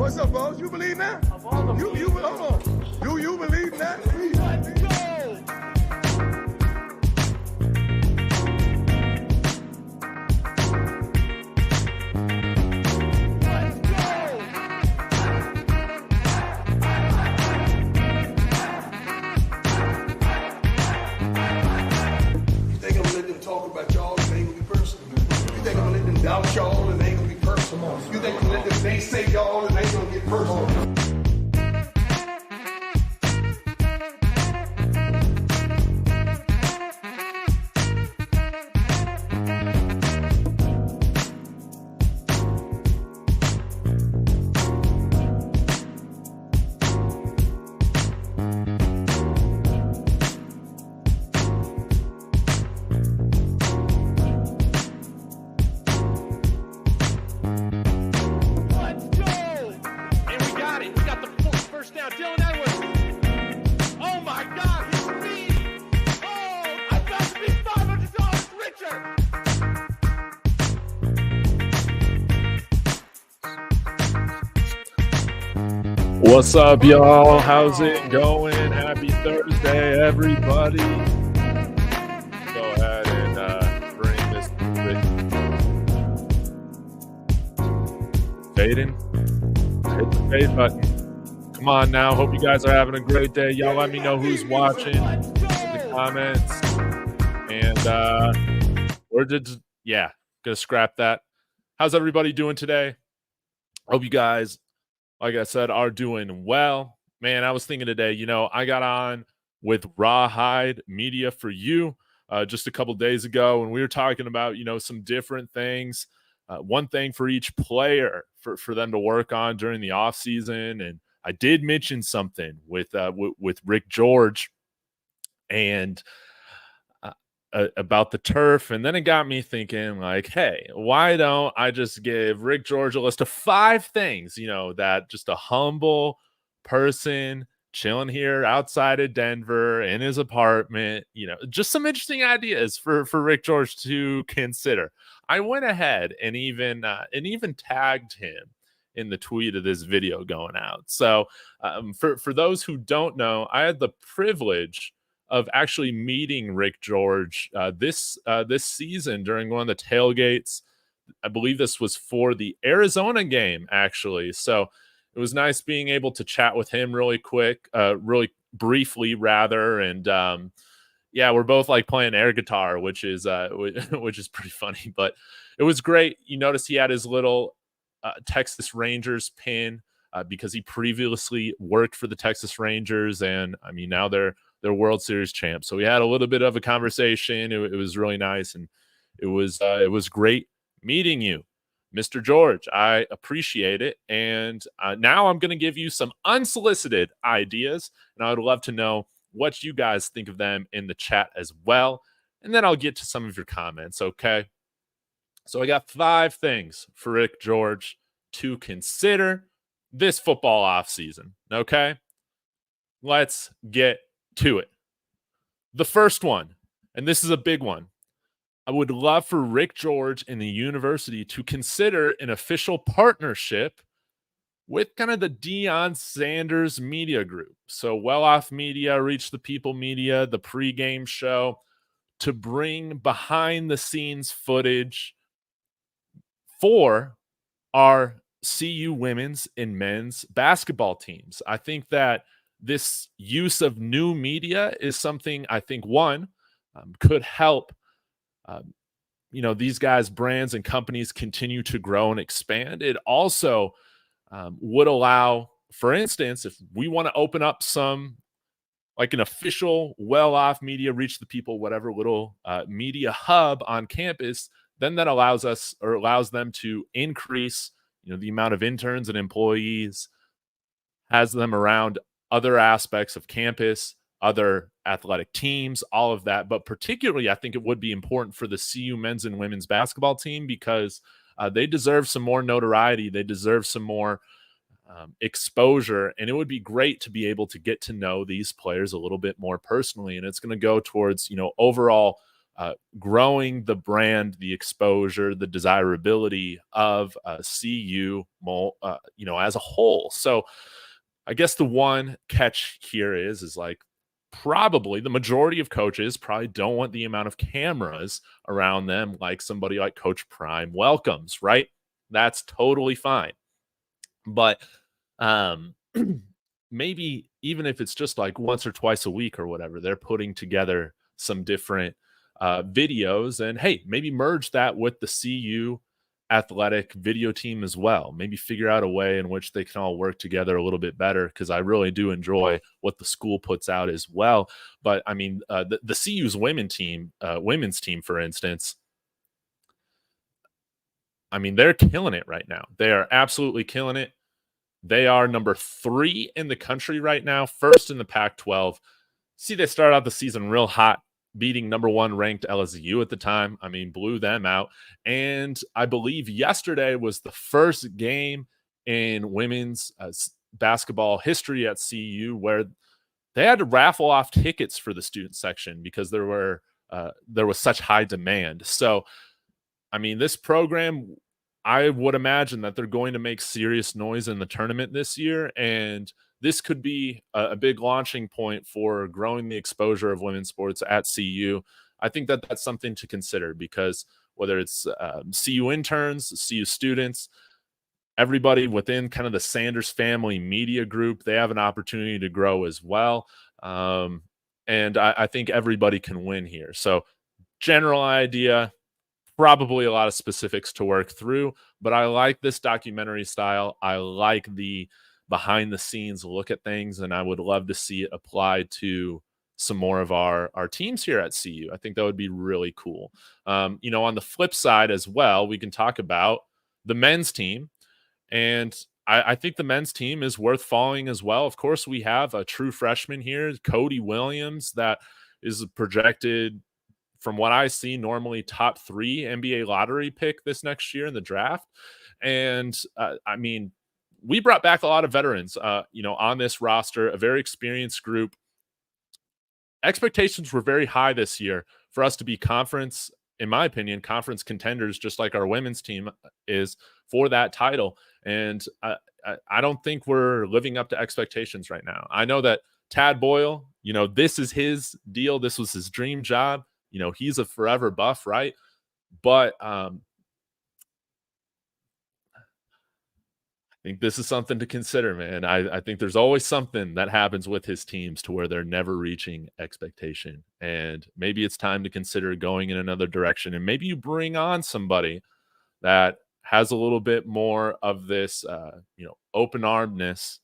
What's up, boss? You believe that? Hold on. Do you believe that? Let's go. Doubt y'all and they ain't gonna be personal. You think I'm gonna let them they say y'all and they ain't gonna get personal. What's up, y'all? How's it going? Happy Thursday, everybody. Go ahead and bring this fading. Hit the fade button. Come on now. Hope you guys are having a great day. Y'all let me know who's watching in the comments. And we're just, gonna scrap that. How's everybody doing today? Hope you guys, like I said, are doing well. Man, I was thinking today, I got on with Rawhide Media for You just a couple days ago, and we were talking about, some different things. One thing for each player for them to work on during the offseason. And I did mention something with Rick George and about the turf, and then it got me thinking, like, hey, why don't I just give Rick George a list of 5 things, that just a humble person chilling here outside of Denver in his apartment, just some interesting ideas for Rick George to consider. I went ahead and even tagged him in the tweet of this video going out. So for those who don't know, I had the privilege of actually meeting Rick George this season during one of the tailgates. I believe this was for the Arizona game, actually. So it was nice being able to chat with him really briefly rather. And we're both like playing air guitar, which is pretty funny, but it was great. You notice he had his little Texas Rangers pin because he previously worked for the Texas Rangers, and I mean now they're World Series champs. So we had a little bit of a conversation. It was really nice, and it was great meeting you, Mr. George. I appreciate it. And now I'm going to give you some unsolicited ideas, and I would love to know what you guys think of them in the chat as well. And then I'll get to some of your comments, okay? So I got 5 things for Rick George to consider this football offseason, okay? Let's get to it. The first one, and this is a big one. I would love for Rick George and the university to consider an official partnership with kind of the Deion Sanders media group. So Well Off Media, Reach the People Media, the pregame show, to bring behind the scenes footage for our CU women's and men's basketball teams. I think that this use of new media is something I think could help these guys' brands and companies continue to grow and expand. It also would allow, for instance, if we want to open up some like an official Well Off Media, Reach the People, whatever little media hub on campus, then that allows them to increase the amount of interns and employees, has them around other aspects of campus, other athletic teams, all of that. But particularly, I think it would be important for the CU men's and women's basketball team because they deserve some more notoriety. They deserve some more exposure. And it would be great to be able to get to know these players a little bit more personally. And it's going to go towards, overall growing the brand, the exposure, the desirability of CU, as a whole. So I guess the one catch here is like probably the majority of coaches probably don't want the amount of cameras around them like somebody like Coach Prime welcomes, right? That's totally fine. But maybe even if it's just like once or twice a week or whatever, they're putting together some different videos, and hey, maybe merge that with the CU athletic video team as well. Maybe figure out a way in which they can all work together a little bit better, because I really do enjoy what the school puts out as well. But I mean, the CU's women's team, for instance, I mean, they're killing it right now. They are absolutely killing it. They are number 3 in the country right now, first in the Pac-12. See, they started out the season real hot, beating number 1 ranked LSU at the time. I mean, blew them out. And I believe yesterday was the first game in women's basketball history at CU where they had to raffle off tickets for the student section because there was such high demand. So, I mean, this program, I would imagine that they're going to make serious noise in the tournament this year, and this could be a big launching point for growing the exposure of women's sports at CU. I think that that's something to consider, because whether it's CU interns, CU students, everybody within kind of the Sanders family media group, they have an opportunity to grow as well. And I think everybody can win here. So general idea, probably a lot of specifics to work through, but I like this documentary style. I like the behind the scenes look at things, and I would love to see it applied to some more of our teams here at CU. I think that would be really cool. On the flip side as well, we can talk about the men's team, and I think the men's team is worth following as well. Of course, we have a true freshman here, Cody Williams, that is projected, from what I see, normally top 3 NBA lottery pick this next year in the draft. And I mean, we brought back a lot of veterans, on this roster, a very experienced group. Expectations were very high this year for us to be conference, in my opinion, conference contenders, just like our women's team is for that title. And I don't think we're living up to expectations right now. I know that Tad Boyle, this is his deal. This was his dream job. He's a forever Buff, right? But I think this is something to consider, man. I think there's always something that happens with his teams to where they're never reaching expectation. And maybe it's time to consider going in another direction. And maybe you bring on somebody that has a little bit more of this, open-armedness,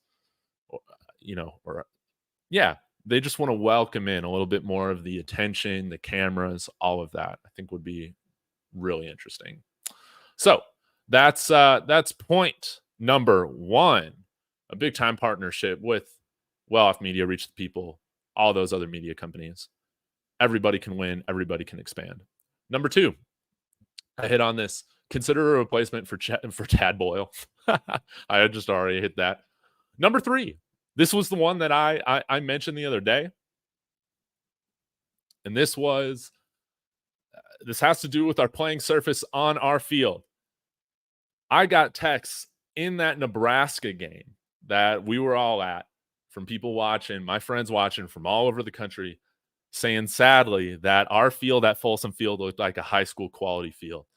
they just want to welcome in a little bit more of the attention, the cameras, all of that. I think would be really interesting. So that's point number 1, a big time partnership with Well Off Media, Reach the People, all those other media companies. Everybody can win. Everybody can expand. Number 2, I hit on this. Consider a replacement for Tad Boyle. I had just already hit that. Number 3, this was the one that I mentioned the other day. And this has to do with our playing surface on our field. I got texts in that Nebraska game that we were all at from people watching, my friends watching from all over the country, saying sadly that our field at Folsom Field looked like a high school quality field.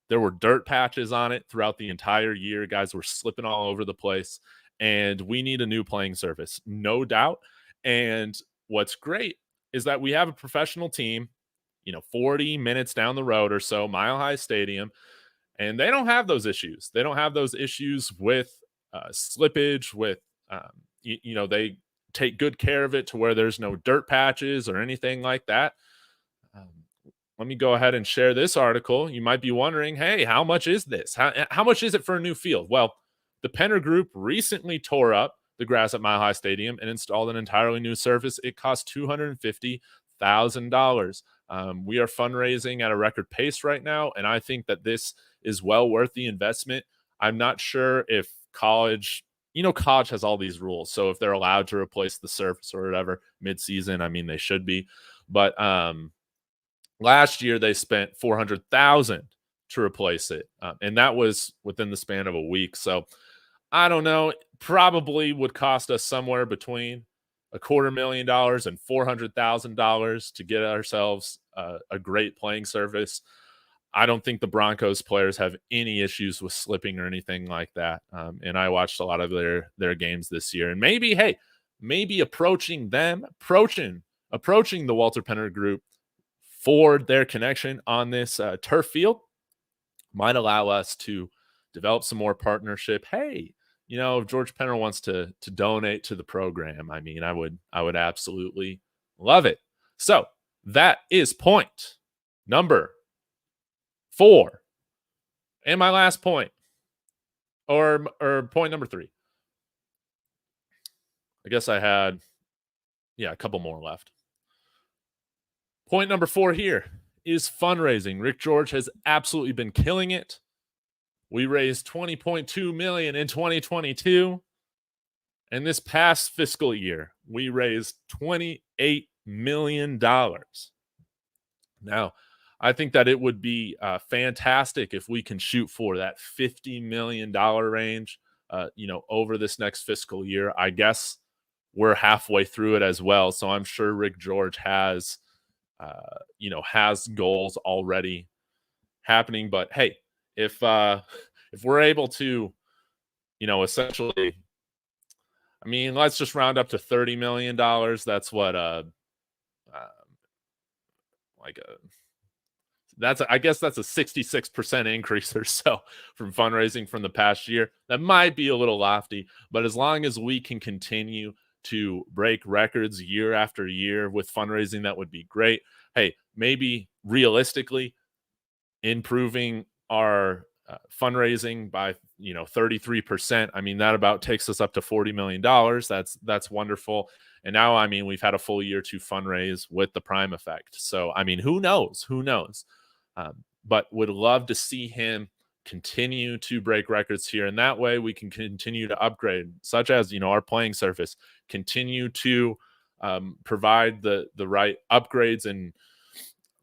There were dirt patches on it throughout the entire year. Guys were slipping all over the place. And we need a new playing surface, no doubt. And what's great is that we have a professional team, 40 minutes down the road or so, Mile High Stadium, and they don't have those issues. They don't have those issues with slippage, with, they take good care of it to where there's no dirt patches or anything like that. Let me go ahead and share this article. You might be wondering, hey, how much is this? How much is it for a new field? Well, the Penner Group recently tore up the grass at Mile High Stadium and installed an entirely new surface. It cost $250,000. We are fundraising at a record pace right now, and I think that this is well worth the investment. I'm not sure if college has all these rules, so if they're allowed to replace the surface or whatever mid-season, I mean, they should be. But Last year, they spent $400,000 to replace it, and that was within the span of a week. So I don't know. Probably would cost us somewhere between $250,000 and $400,000 to get ourselves a great playing surface. I don't think the Broncos players have any issues with slipping or anything like that. And I watched a lot of their games this year, and maybe approaching the Walter Penner Group for their connection on this turf field might allow us to develop some more partnership. Hey, if George Penner wants to donate to the program, I mean, I would absolutely love it. So that is point number 4, and my last point, or point number 3. I guess I had, a couple more left. Point number 4 here is fundraising. Rick George has absolutely been killing it. We raised $20.2 million in 2022. And this past fiscal year, we raised $28 million. Now, I think that it would be fantastic if we can shoot for that $50 million range, over this next fiscal year. I guess we're halfway through it as well. So I'm sure Rick George has goals already happening. But hey, if we're able to, essentially, I mean, let's just round up to $30 million. That's what I guess that's a 66% increase or so from fundraising from the past year. That might be a little lofty, but as long as we can continue to break records year after year with fundraising, that would be great. Hey, maybe realistically improving our fundraising by 33%. I mean, that about takes us up to $40 million. That's wonderful. And now, I mean, we've had a full year to fundraise with the Prime effect. So, I mean, who knows? But would love to see him continue to break records here. And that way we can continue to upgrade, such as, our playing surface, continue to provide the right upgrades and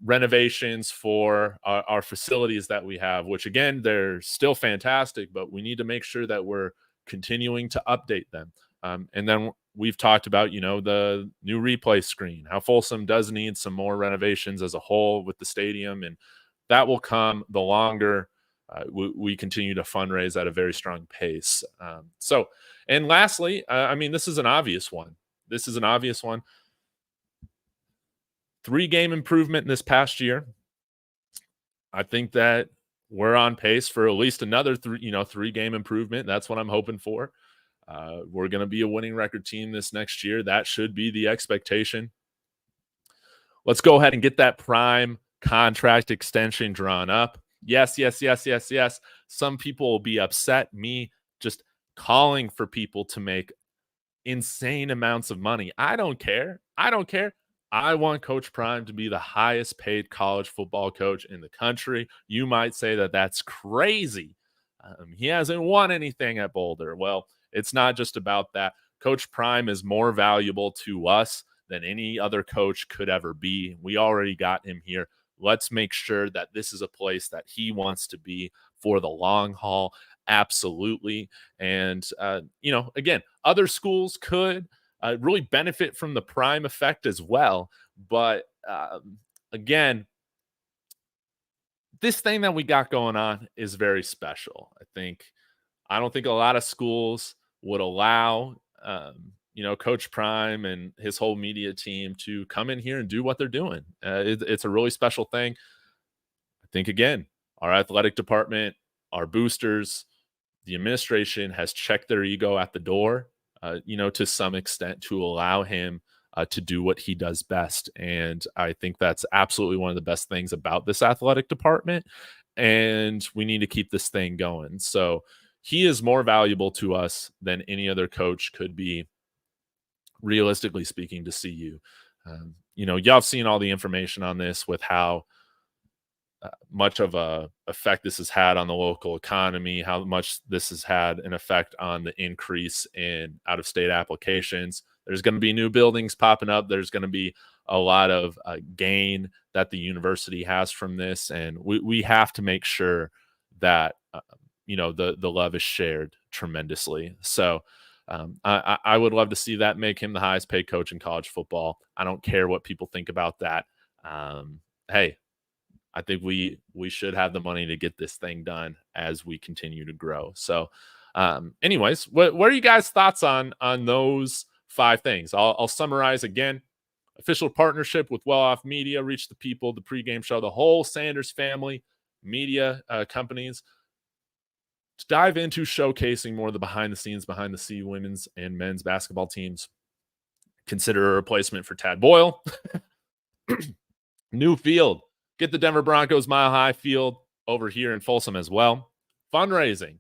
renovations for our facilities that we have, which again, they're still fantastic, but we need to make sure that we're continuing to update them. And then we've talked about, the new replay screen, how Folsom does need some more renovations as a whole with the stadium. And that will come the longer we continue to fundraise at a very strong pace. And lastly, I mean, this is an obvious one. 3-game improvement in this past year. I think that we're on pace for at least another 3-game improvement. That's what I'm hoping for. We're going to be a winning record team this next year. That should be the expectation. Let's go ahead and get that Prime contract extension drawn up. Yes. Some people will be upset. Me just calling for people to make insane amounts of money. I don't care. I want Coach Prime to be the highest paid college football coach in the country. You might say that that's crazy. He hasn't won anything at Boulder. Well, it's not just about that. Coach Prime is more valuable to us than any other coach could ever be. We already got him here. Let's make sure that this is a place that he wants to be for the long haul. Absolutely. And, again, other schools could really benefit from the Prime effect as well. But again, this thing that we got going on is very special. I don't think a lot of schools would allow, Coach Prime and his whole media team to come in here and do what they're doing. It's a really special thing. I think, again, our athletic department, our boosters, the administration has checked their ego at the door, to some extent, to allow him to do what he does best. And I think that's absolutely one of the best things about this athletic department. And we need to keep this thing going. So he is more valuable to us than any other coach could be, realistically speaking, to CU. Y'all have seen all the information on this with how much of a effect this has had on the local economy, how much this has had an effect on the increase in out-of-state applications. There's going to be new buildings popping up. There's going to be a lot of gain that the university has from this, and we have to make sure that the love is shared tremendously. So I would love to see that make him the highest paid coach in college football. I don't care what people think about that. Hey, I think we should have the money to get this thing done as we continue to grow. So, anyways, what are you guys' thoughts on those 5 things? I'll summarize again. Official partnership with Well Off Media, reach the people, the pregame show, the whole Sanders family, media companies, to dive into showcasing more of the behind the scene women's and men's basketball teams. Consider a replacement for Tad Boyle. New field. Get the Denver Broncos Mile High field over here in Folsom as well. Fundraising.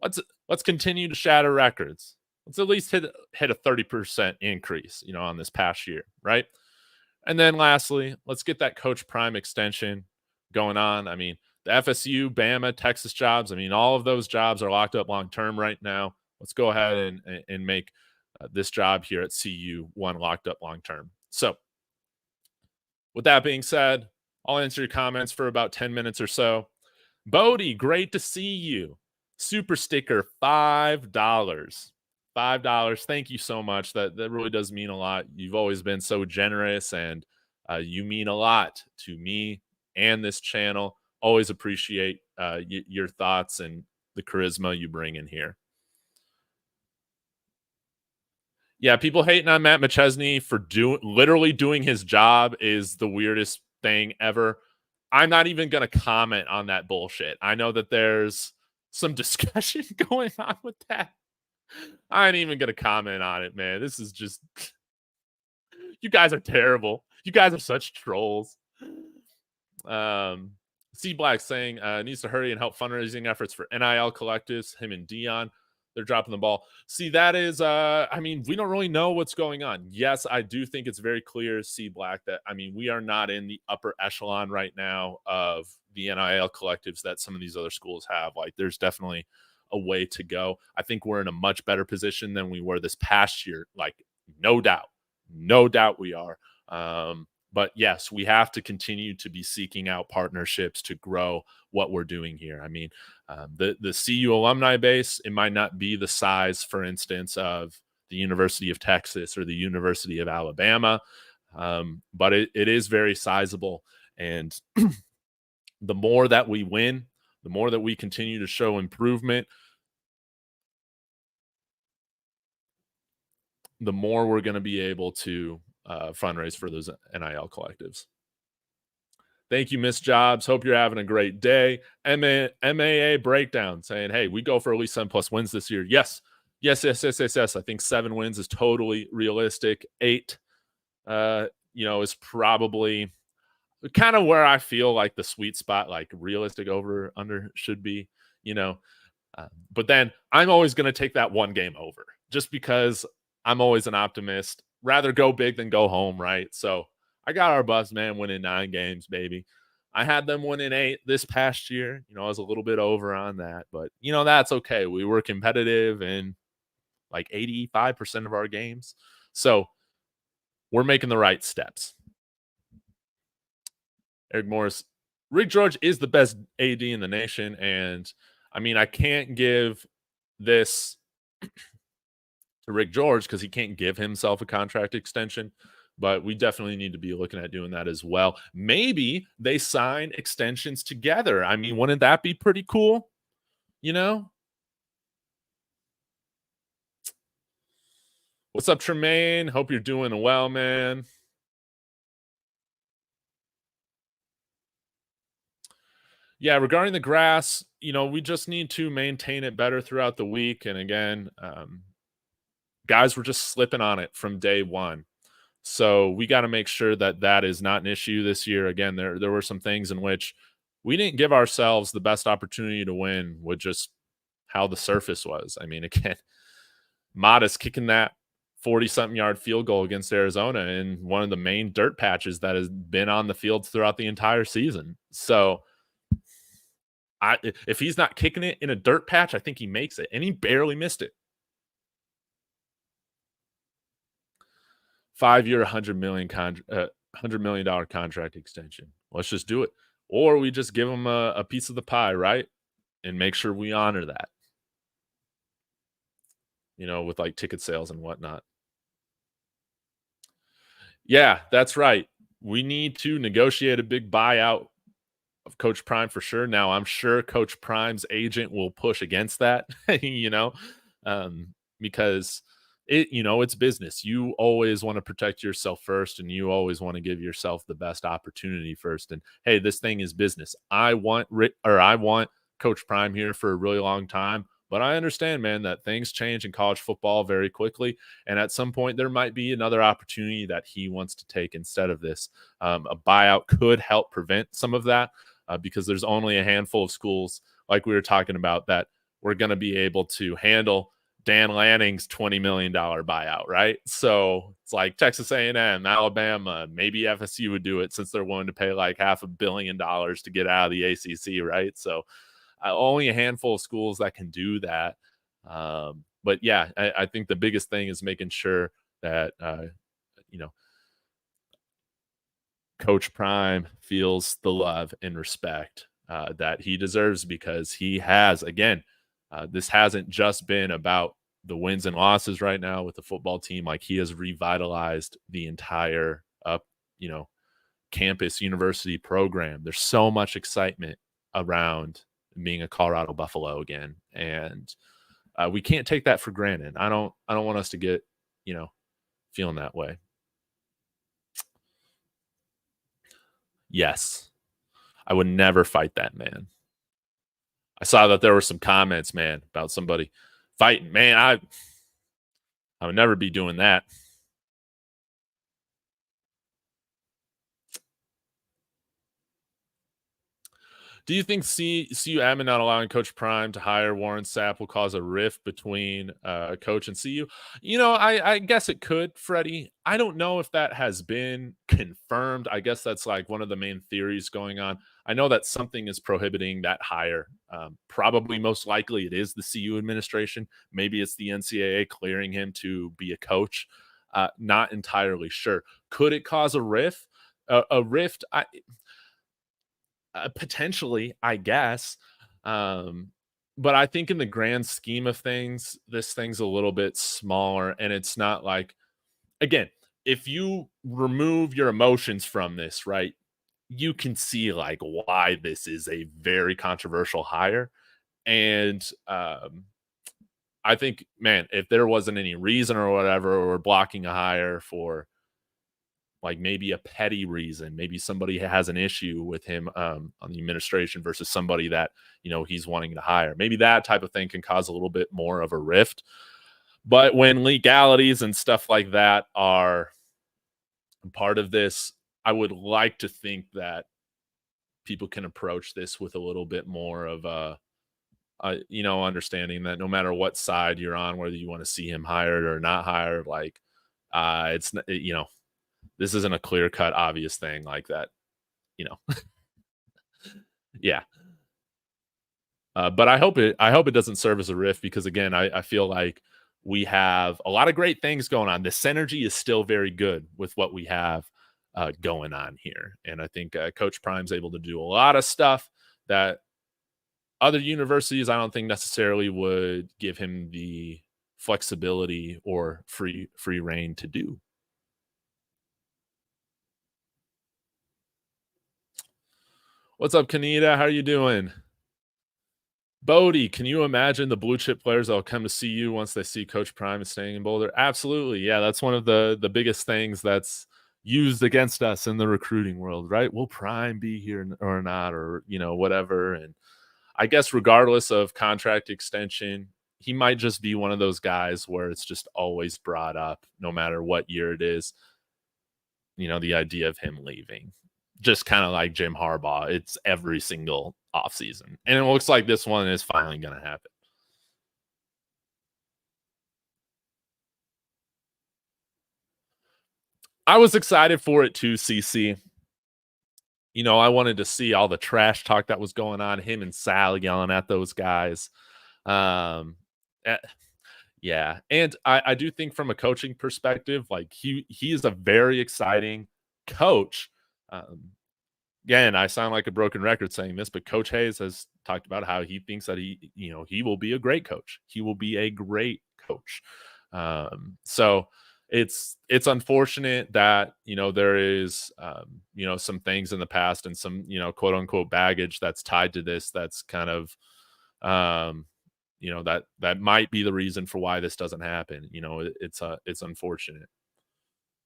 Let's continue to shatter records. Let's at least hit a 30% increase, on this past year, right? And then lastly, let's get that Coach Prime extension going on. I mean, the FSU, Bama, Texas jobs, all of those jobs are locked up long term right now. Let's go ahead and make this job here at CU one locked up long term. So with that being said, I'll answer your comments for about 10 minutes or so. Bodie, great to see you. Super sticker, $5. $5. Thank you so much. That really does mean a lot. You've always been so generous, and you mean a lot to me and this channel. Always appreciate your thoughts and the charisma you bring in here. Yeah, people hating on Matt McChesney for literally doing his job is the weirdest thing ever. I'm not even going to comment on that bullshit. I know that there's some discussion going on with that. I ain't even going to comment on it, man. This is just, you guys are terrible. You guys are such trolls. C Black saying needs to hurry and help fundraising efforts for NIL collectives, him and Deion. They're dropping the ball. See, that is, we don't really know what's going on. Yes, I do think it's very clear, C Black, that, we are not in the upper echelon right now of the NIL collectives that some of these other schools have. Like, there's definitely a way to go. I think we're in a much better position than we were this past year. Like, no doubt we are. But yes, we have to continue to be seeking out partnerships to grow what we're doing here. The CU alumni base, it might not be the size, for instance, of the University of Texas or the University of Alabama, but it is very sizable. And the more that we win, the more that we continue to show improvement, the more we're going to be able to fundraise for those NIL collectives. Thank you, Miss Jobs. Hope you're having a great day. MAA Breakdown saying, hey, we go for at least 7+ wins this year. Yes. I think 7 wins is totally realistic. 8, is probably kind of where I feel like the sweet spot, like realistic over under should be, but then I'm always going to take that one game over just because I'm always an optimist. Rather go big than go home, right? So I got our Buffs, man, winning 9 games, baby. I had them winning 8 this past year. I was a little bit over on that, but, that's okay. We were competitive in like 85% of our games. So we're making the right steps. Eric Morris, Rick George is the best AD in the nation. And, I can't give this to Rick George because he can't give himself a contract extension. But we definitely need to be looking at doing that as well. Maybe they sign extensions together. Wouldn't that be pretty cool? What's up, Tremaine? Hope you're doing well, man. Yeah, regarding the grass, we just need to maintain it better throughout the week. And again, guys were just slipping on it from day one. So we got to make sure that that is not an issue this year. Again, there were some things in which we didn't give ourselves the best opportunity to win with just how the surface was. Again, Modest kicking that 40-something yard field goal against Arizona in one of the main dirt patches that has been on the field throughout the entire season. So if he's not kicking it in a dirt patch, I think he makes it, and he barely missed it. 5-year, $100 million contract. $100 million contract extension. Let's just do it. Or we just give him a piece of the pie, right? And make sure we honor that, with like ticket sales and whatnot. Yeah, that's right. We need to negotiate a big buyout of Coach Prime for sure. Now, I'm sure Coach Prime's agent will push against that, um, because it's business. You always want to protect yourself first, and you always want to give yourself the best opportunity first. And hey, this thing is business. I want Coach Prime here for a really long time. But I understand, man, that things change in college football very quickly. And at some point, there might be another opportunity that he wants to take instead of this. A buyout could help prevent some of that because there's only a handful of schools, like we were talking about, that we're going to be able to handle Dan Lanning's $20 million buyout, right? So it's like Texas A&M, Alabama, maybe FSU would do it since they're willing to pay like $500 million to get out of the ACC, right? So only a handful of schools that can do that. But yeah, I think the biggest thing is making sure that, Coach Prime feels the love and respect that he deserves, because he has, again, this hasn't just been about the wins and losses right now with the football team. Like, he has revitalized the entire, campus university program. There's so much excitement around being a Colorado Buffalo again, and we can't take that for granted. I don't want us to get feeling that way. Yes, I would never fight that man. I saw that there were some comments, man, about somebody fighting. Man, I would never be doing that. Do you think CU admin not allowing Coach Prime to hire Warren Sapp will cause a rift between Coach and CU? I guess it could, Freddie. I don't know if that has been confirmed. I guess that's like one of the main theories going on. I know that something is prohibiting that hire. Probably most likely it is the CU administration. Maybe it's the NCAA clearing him to be a coach. Not entirely sure. Could it cause a rift? A rift? Potentially, I guess. But I think in the grand scheme of things, this thing's a little bit smaller, and it's not like, again, if you remove your emotions from this, right, you can see like why this is a very controversial hire. And I think, man, if there wasn't any reason or whatever, or blocking a hire for like maybe a petty reason, maybe somebody has an issue with him on the administration versus somebody that he's wanting to hire, maybe that type of thing can cause a little bit more of a rift. But when legalities and stuff like that are part of this, I would like to think that people can approach this with a little bit more of a understanding that no matter what side you're on, whether you want to see him hired or not hired, like it's this isn't a clear-cut, obvious thing like that, Yeah. But I hope it doesn't serve as a rift, because again, I feel like we have a lot of great things going on. The synergy is still very good with what we have going on here. And I think Coach Prime's able to do a lot of stuff that other universities, I don't think necessarily would give him the flexibility or free reign to do. What's up, Kanita? How are you doing? Bodie, can you imagine the blue chip players that will come to see you once they see Coach Prime is staying in Boulder? Absolutely. Yeah, that's one of the biggest things that's used against us in the recruiting world, right? Will Prime be here or not, or whatever. And I guess regardless of contract extension, he might just be one of those guys where it's just always brought up, no matter what year it is, the idea of him leaving. Just kind of like Jim Harbaugh. It's every single offseason. And it looks like this one is finally going to happen. I was excited for it too, CC. I wanted to see all the trash talk that was going on, him and Sal yelling at those guys. Yeah. And I do think from a coaching perspective, like he is a very exciting coach. Um, Again, I sound like a broken record saying this, but Coach Hayes has talked about how he thinks that he will be a great coach. He will be a great coach. So it's unfortunate that there is some things in the past and some quote unquote baggage that's tied to this. That's kind of that might be the reason for why this doesn't happen. It's unfortunate.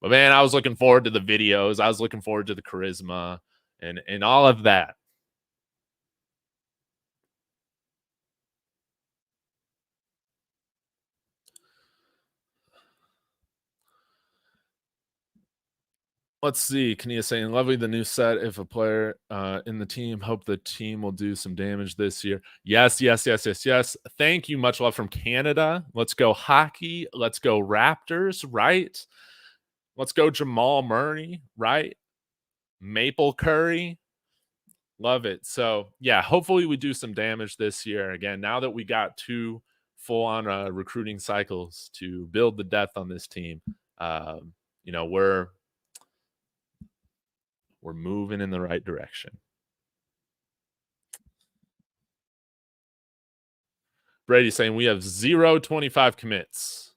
But man, I was looking forward to the videos. I was looking forward to the charisma and all of that. Let's see. Kania saying, lovely the new set. If a player in the team, hope the team will do some damage this year. Yes, yes, yes, yes, yes. Thank you. Much love from Canada. Let's go hockey. Let's go Raptors, right? Let's go Jamal Murray, right? Maple Curry. Love it. So, yeah, hopefully we do some damage this year. Again, now that we got 2 full-on recruiting cycles to build the depth on this team, we're moving in the right direction. Brady saying we have 0 25 commits.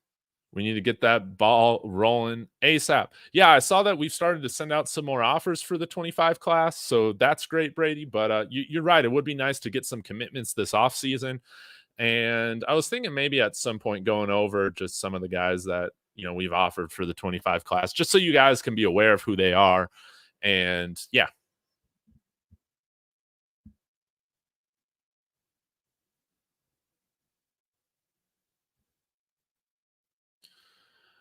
We need to get that ball rolling ASAP. Yeah, I saw that we've started to send out some more offers for the 25 class. So that's great, Brady. But you're right. It would be nice to get some commitments this offseason. And I was thinking maybe at some point going over just some of the guys that, we've offered for the 25 class, just so you guys can be aware of who they are. And yeah.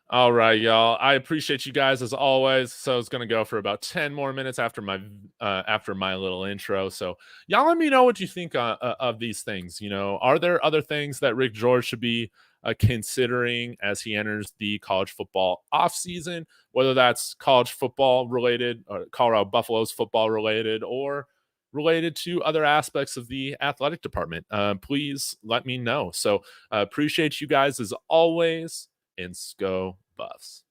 All right, y'all. I appreciate you guys as always. So it's gonna go for about 10 more minutes after my little intro. So y'all let me know what you think of these things. Are there other things that Rick George should be considering as he enters the college football offseason, whether that's college football related or Colorado Buffaloes football related or related to other aspects of the athletic department? Please let me know. So appreciate you guys as always. And Sco Buffs.